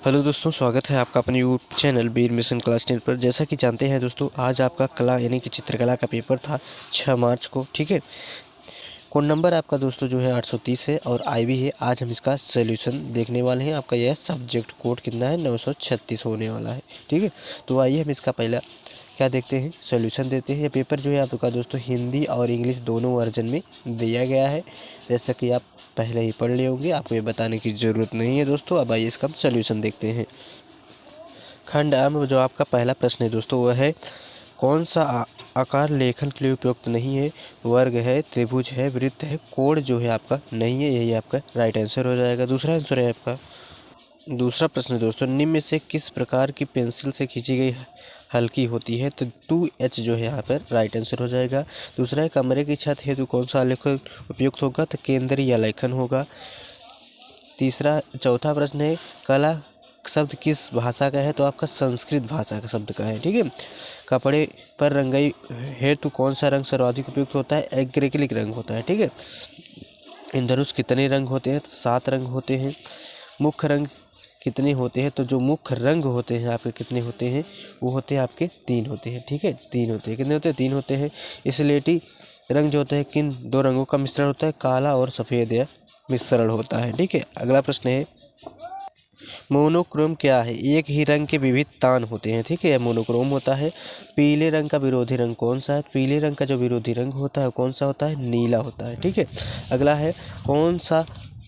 Hello दोस्तों, स्वागत है आपका अपने यूट्यूब चैनल वीर मिशन क्लास 10 पर। जैसा कि जानते हैं दोस्तों, आज आपका कला यानी कि चित्रकला का पेपर था 6 मार्च को। ठीक है, कोड नंबर आपका दोस्तों जो है 830 है और IB है। आज हम इसका सोल्यूशन देखने वाले हैं। आपका यह सब्जेक्ट कोड कितना है, 936 होने वाला है। ठीक है, तो आइए हम इसका पहला क्या देखते हैं, सॉल्यूशन देते हैं। ये पेपर जो है आपका दोस्तों हिंदी और इंग्लिश दोनों वर्जन में दिया गया है, जैसा कि आप पहले ही पढ़ लिए होंगे, आपको ये बताने की ज़रूरत नहीं है दोस्तों। अब आइए इसका सॉल्यूशन देखते हैं। खंड A में जो आपका पहला प्रश्न है दोस्तों वह है, कौन सा आकार लेखन के लिए उपयुक्त नहीं है। वर्ग है, त्रिभुज है, वृत्त है, कोण जो है आपका नहीं है। यही आपका राइट आंसर हो जाएगा। दूसरा आंसर है आपका, दूसरा प्रश्न दोस्तों, निम्न में से किस प्रकार की पेंसिल से खींची गई हल्की होती है। तो 2H जो है यहाँ पर राइट आंसर हो जाएगा। दूसरा है, कमरे की छत हेतु कौन सा आलेखन उपयुक्त होगा। तो केंद्रीय आलेखन होगा। चौथा प्रश्न है, कला शब्द किस भाषा का है। तो आपका संस्कृत भाषा का शब्द का है। ठीक है, कपड़े पर रंगाई हेतु कौन सा रंग सर्वाधिक उपयुक्त होता है। एक्रेलिक रंग होता है। ठीक है, इंद्रधनुष कितने रंग होते हैं। तो 7 रंग होते हैं। मुख्य रंग कितने होते हैं। तो जो मुख्य रंग होते हैं आपके कितने होते हैं, वो होते हैं आपके 3 होते हैं। ठीक है, 3 होते हैं। कितने होते हैं, 3 होते हैं। स्लेटी रंग जो होता है किन 2 रंगों का मिश्रण होता है, काला और सफ़ेद या मिश्रण होता है। ठीक है, अगला प्रश्न है, मोनोक्रोम क्या है। एक ही रंग के विविध तान होते हैं। ठीक है, यह मोनोक्रोम होता है। पीले रंग का विरोधी रंग कौन सा है। पीले रंग का जो विरोधी रंग होता है कौन सा होता है, नीला होता है। ठीक है, अगला है, कौन सा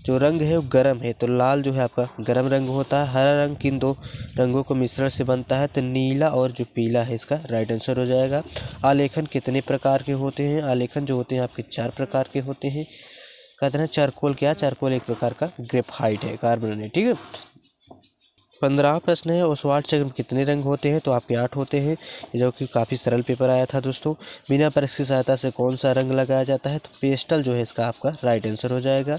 जो रंग है वो गर्म है। तो लाल जो है आपका गर्म रंग होता है। हरा रंग किन 2 रंगों को मिश्रण से बनता है। तो नीला और जो पीला है, इसका राइट आंसर हो जाएगा। आलेखन कितने प्रकार के होते हैं। आलेखन जो होते हैं आपके 4 प्रकार के होते हैं। कहते हैं चारकोल, क्या चारकोल एक प्रकार का ग्रेफाइट है, कार्बन है। ठीक है, 15वां प्रश्न है, ओसवाल्ट चक्र में कितने रंग होते हैं। तो आपके 8 होते हैं, जो कि काफ़ी सरल पेपर आया था दोस्तों। बिना ब्रश की सहायता से कौन सा रंग लगाया जाता है। तो पेस्टल जो है इसका आपका राइट आंसर हो जाएगा।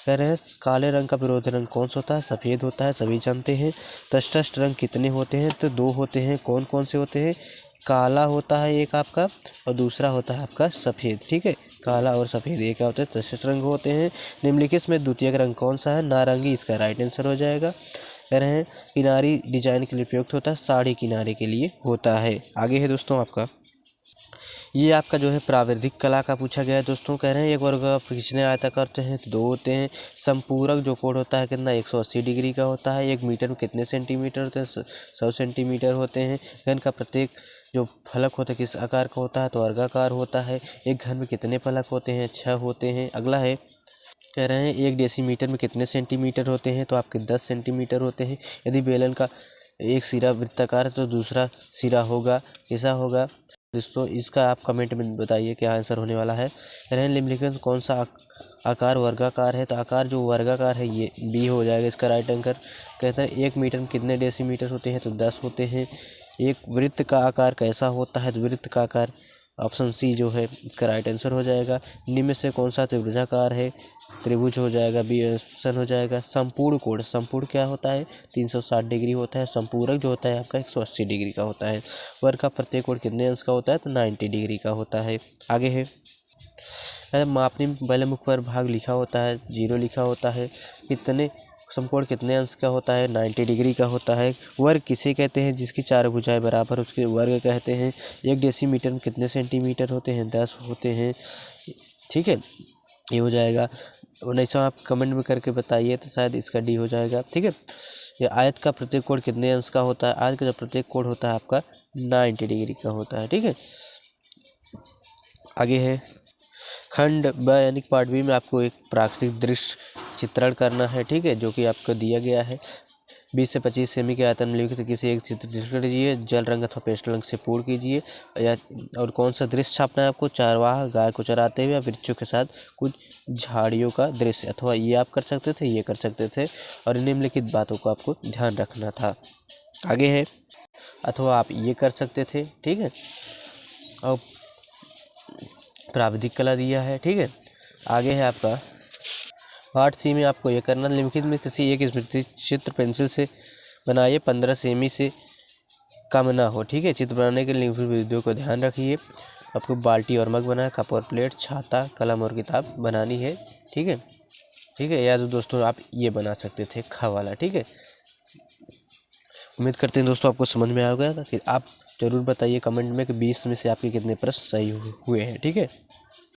कह रहे हैं, काले रंग का विरोधी रंग कौन सा होता है, सफ़ेद होता है, सभी जानते हैं। तटस्थ रंग कितने होते हैं। तो 2 होते हैं। कौन कौन से होते हैं, काला होता है एक आपका और दूसरा होता है आपका सफ़ेद। ठीक है, काला और सफ़ेद ये क्या होते हैं, तटस्थ रंग होते हैं। निम्नलिखित में द्वितीयक रंग कौन सा है, नारंगी, इसका राइट आंसर हो जाएगा। कह रहे हैं, किनारी डिजाइन के लिए प्रयुक्त होता है, साड़ी किनारे के लिए होता है। आगे है दोस्तों आपका, ये आपका जो है प्राविधिक कला का पूछा गया है दोस्तों। कह रहे हैं, एक वर्ग आप कितने आयताकार करते हैं। तो 2 होते हैं। संपूरक जो कोण होता है कितना, 180 डिग्री का होता है। 1 मीटर में कितने सेंटीमीटर होते हैं, 100 सेंटीमीटर होते हैं। घन का प्रत्येक जो फलक होता है किस आकार का होता है। तो वर्गाकार होता है। एक घन में कितने फलक होते हैं, 6 होते हैं। अगला है, कह रहे हैं, 1 डेसीमीटर में कितने सेंटीमीटर होते हैं। तो आपके 10 सेंटीमीटर होते हैं। यदि बेलन का एक सिरा वृत्ताकार है तो दूसरा सिरा होगा, ऐसा होगा दोस्तों। इसका आप कमेंट में बताइए क्या आंसर होने वाला है। कह रहे हैं, निम्नलिखित कौन सा आकार वर्गाकार है। तो आकार जो वर्गाकार है ये B हो जाएगा, इसका राइट आंसर। कहते हैं, 1 मीटर में कितने डेसीमीटर होते हैं। तो 10 होते हैं। एक वृत्त का आकार कैसा होता है। तो वृत्त का आकार ऑप्शन C जो है इसका राइट आंसर हो जाएगा। निम्न में से कौन सा त्रिभुजाकार है। त्रिभुज हो जाएगा, B ऑप्शन हो जाएगा। संपूर्ण कोण, संपूर्ण क्या होता है, 360 डिग्री होता है। संपूरक जो होता है आपका 180 डिग्री का होता है। वर्ग का प्रत्येक कोण कितने अंश का होता है। तो 90 डिग्री का होता है। आगे है, मापने में पहले मुख पर भाग लिखा होता है, 0 लिखा होता है। कितने समकोण कितने अंश का होता है, 90 डिग्री का होता है। वर्ग किसे कहते हैं, जिसकी 4 भुजाएं बराबर उसके वर्ग कहते हैं। 1 डेसीमीटर में कितने सेंटीमीटर होते हैं, 10 होते हैं। ठीक है, ये हो जाएगा। 19वां आप कमेंट में करके बताइए, तो शायद इसका D हो जाएगा। ठीक है, ये आयत का प्रत्येक कोण कितने अंश का होता है। आयत का जो प्रत्येक कोण होता है आपका 90 डिग्री का होता है। ठीक है, आगे है, खंड ब यानी पार्ट B में आपको एक प्राकृतिक दृश्य चित्रण करना है। ठीक है, जो कि आपको दिया गया है। 20 से 25 सेमी के आयतन में निम्नलिखित किसी एक चित्र चित्रण कीजिए। जल रंग अथवा पेस्टल रंग से पूर्ण कीजिए। या और कौन सा दृश्य छापना है आपको, चारवाह गाय को चराते हुए या वृक्षों के साथ कुछ झाड़ियों का दृश्य। अथवा ये आप कर सकते थे, ये कर सकते थे, और निम्नलिखित बातों को आपको ध्यान रखना था। आगे है, अथवा आप ये कर सकते थे। ठीक है, और प्राविधिक कला दिया है। ठीक है, आगे है आपका पार्ट C में आपको ये करना, निम्नलिखित में किसी एक स्मृति चित्र पेंसिल से बनाइए, 15 सेमी से कम ना हो। ठीक है, चित्र बनाने के लिए निम्नलिखित विधियों को ध्यान रखिए। आपको बाल्टी और मग बनाना, कप और प्लेट, छाता, कलम और किताब बनानी है। ठीक है, ठीक है, या तो दोस्तों आप ये बना सकते थे, खा वाला। ठीक है, उम्मीद करते हैं दोस्तों आपको समझ में आ गया था। फिर आप ज़रूर बताइए कमेंट में कि 20 में से आपके कितने प्रश्न सही हुए हैं। ठीक है।